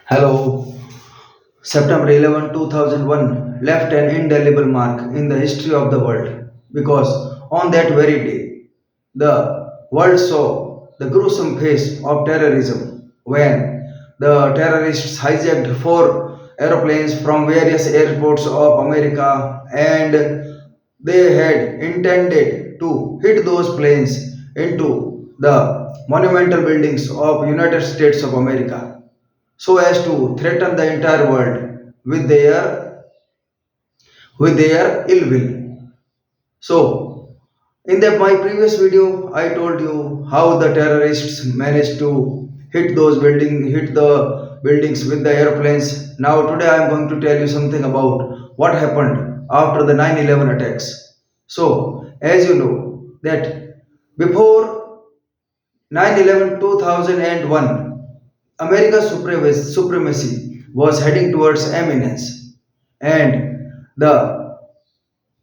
Hello. September 11, 2001 left an indelible mark in the history of the world because on that very day, the world saw the gruesome face of terrorism when the terrorists hijacked four aeroplanes from various airports of America and they had intended to hit those planes into the monumental buildings of United States of America so as to threaten the entire world with their ill will. So, in my previous video, I told you how the terrorists managed to hit the buildings with the airplanes. Now, today I am going to tell you something about what happened after the 9/11 attacks. So, as you know, that before 9/11 2001, America's supremacy was heading towards eminence, and the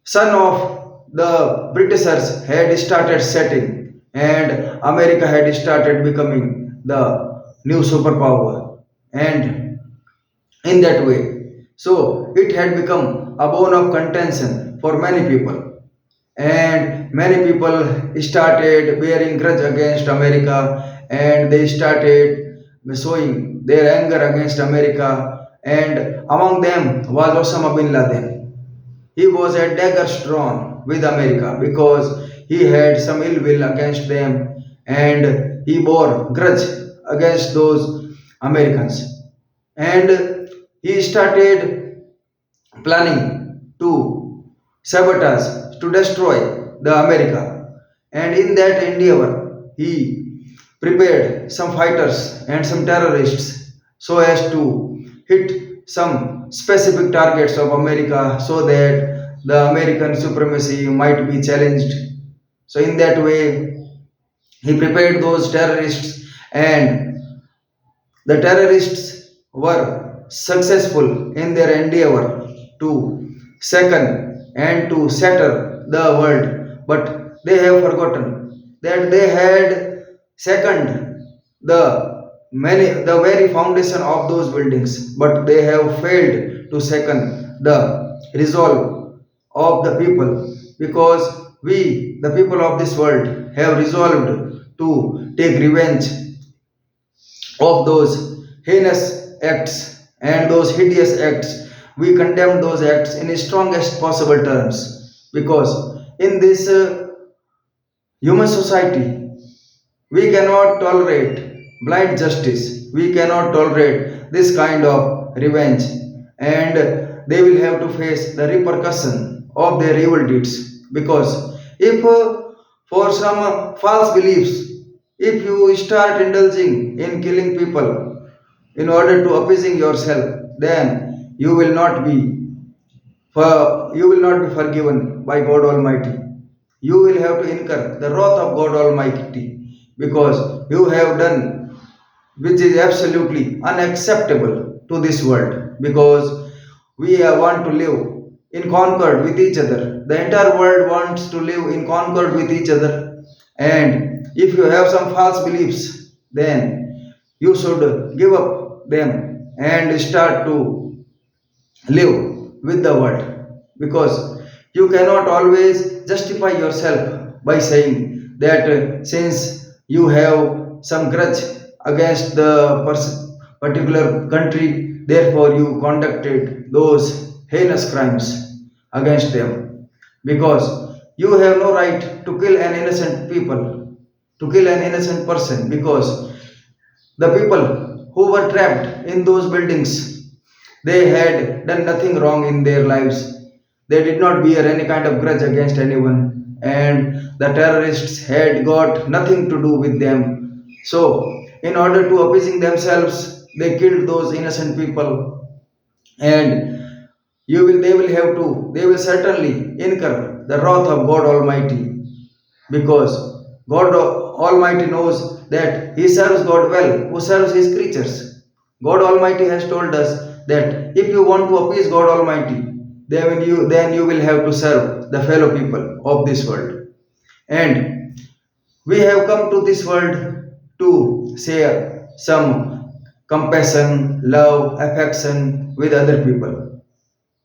sun of the Britishers had started setting, and America had started becoming the new superpower. And in that way, so it had become a bone of contention for many people, and many people started bearing grudge against America, and they started showing their anger against America, and among them was Osama bin Laden. He was a dagger drawn with America because he had some ill will against them and he bore grudge against those Americans. And he started planning to sabotage, to destroy the America. And in that endeavor, he prepared some fighters and some terrorists so as to hit some specific targets of America so that the American supremacy might be challenged. So in that way, he prepared those terrorists and the terrorists were successful in their endeavor to second and to shatter the world, but they have forgotten that they had second the very foundation of those buildings, but they have failed to second the resolve of the people because we, the people of this world, have resolved to take revenge of those heinous acts and those hideous acts. We condemn those acts in the strongest possible terms because in this human society we cannot tolerate blind justice. We cannot tolerate this kind of revenge, and they will have to face the repercussion of their evil deeds. Because if, for some false beliefs, if you start indulging in killing people in order to appeasing yourself, then you will not be forgiven by God Almighty. You will have to incur the wrath of God Almighty because you have done which is absolutely unacceptable to this world because we want to live in concord with each other. The entire world wants to live in concord with each other. And if you have some false beliefs, then you should give up them and start to live with the world because you cannot always justify yourself by saying that since you have some grudge against the particular country, therefore you conducted those heinous crimes against them because you have no right to kill an innocent people, to kill an innocent person because the people who were trapped in those buildings, they had done nothing wrong in their lives. They did not bear any kind of grudge against anyone, and the terrorists had got nothing to do with them. So, in order to appeasing themselves, they killed those innocent people, and they will certainly incur the wrath of God Almighty because God Almighty knows that He serves God well who serves His creatures. God Almighty has told us that if you want to appease God Almighty, then you will have to serve the fellow people of this world. And we have come to this world to share some compassion, love, affection with other people.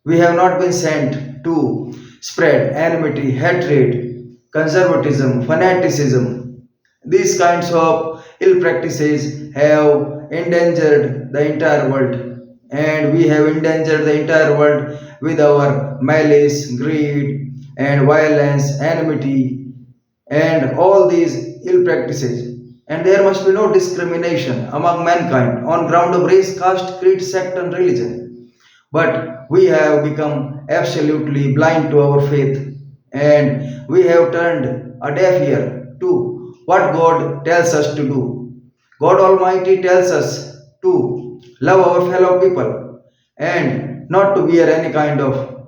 We have not been sent to spread enmity, hatred, conservatism, fanaticism. These kinds of ill practices have endangered the entire world, and we have endangered the entire world with our malice, greed, and violence, enmity, and all these ill practices. And there must be no discrimination among mankind on ground of race, caste, creed, sect, and religion. But we have become absolutely blind to our faith, and we have turned a deaf ear to what God tells us to do. God Almighty tells us to love our fellow people and not to bear any kind of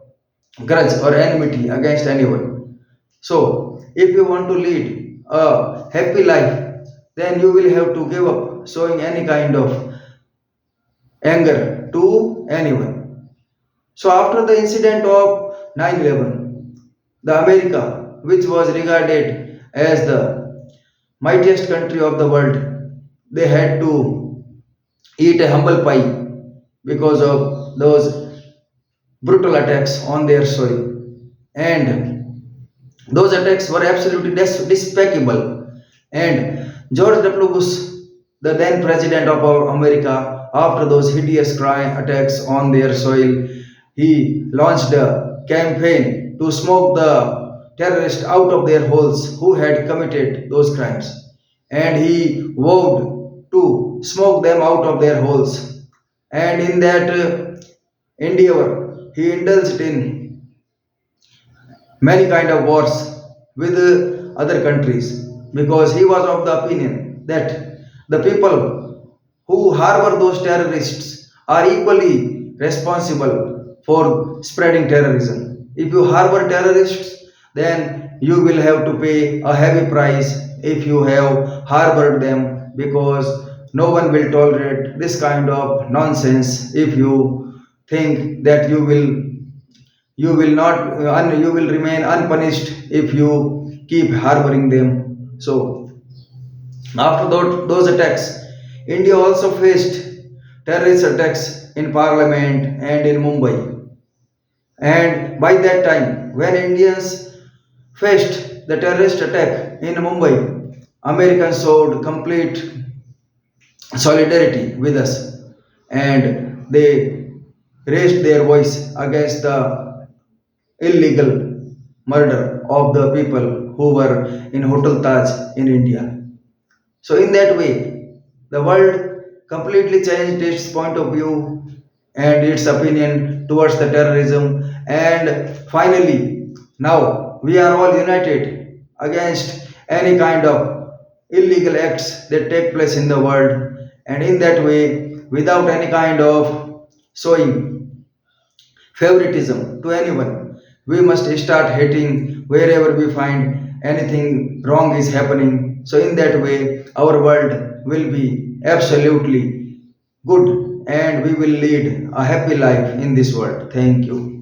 grudge or enmity against anyone. So, if you want to lead a happy life, then you will have to give up showing any kind of anger to anyone. So, after the incident of 9/11, the America, which was regarded as the mightiest country of the world, they had to eat a humble pie because of those brutal attacks on their soil. And those attacks were absolutely despicable. And George W. Bush, the then president of our America, after those hideous crime attacks on their soil, he launched a campaign to smoke the terrorists out of their holes who had committed those crimes. And he vowed to smoke them out of their holes. And in that endeavor, he indulged in many kind of wars with other countries because he was of the opinion that the people who harbor those terrorists are equally responsible for spreading terrorism. If you harbor terrorists, then you will have to pay a heavy price if you have harbored them because no one will tolerate this kind of nonsense if you think that you will remain unpunished if you keep harboring them. So after those attacks, India also faced terrorist attacks in parliament and in Mumbai. And by that time, when Indians faced the terrorist attack in Mumbai, Americans showed complete solidarity with us, and they raised their voice against the illegal murder of the people who were in Hotel Taj in India. So, in that way, the world completely changed its point of view and its opinion towards the terrorism. And finally, now we are all united against any kind of illegal acts that take place in the world. And in that way, without any kind of showing favoritism to anyone. We must start hating wherever we find anything wrong is happening. So, in that way, our world will be absolutely good and we will lead a happy life in this world. Thank you.